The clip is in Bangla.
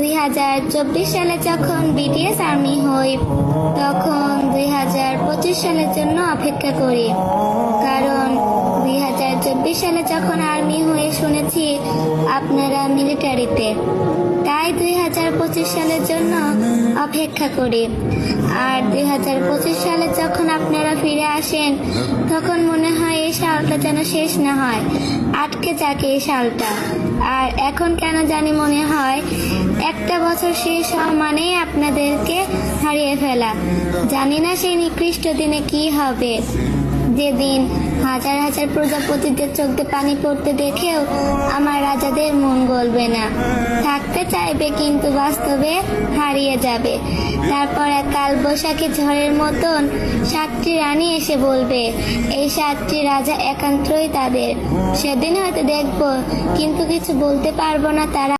2024 সালে যখন বিটিএস আর্মি হই, তখন 2025 সালের জন্য অপেক্ষা করি। কারণ 2024 সালে যখন আর্মি হয়ে শুনেছি আপনারা মিলিটারিতে, তাই 2025 সালের জন্য অপেক্ষা করি। আর 2025 সালে যখন আপনারা ফিরে আসেন, তখন মনে হয় এই সালটা যেন শেষ না হয়, আটকে যাক এই সালটা। আর এখন কেন জানি মনে হয় একটা বছর শেষ হওয়া মানেই আপনাদেরকে হারিয়ে ফেলা। জানি না সেই নিকৃষ্ট দিনে কি হবে, যেদিন হাজার হাজার প্রজাপতিদের চোখ দিয়ে পানি পড়তে দেখেও আমার রাজাদের মন গলবে না, থাকতে চাইবে কিন্তু বাস্তবে হারিয়ে যাবে। তারপর এক কালবৈশাখী ঝড়ের মতন 7টি রানী এসে বলবে এই 7টি রাজা একান্তই তাদের। সেদিন হয়তো দেখবো, কিন্তু কিছু বলতে পারবো না তারা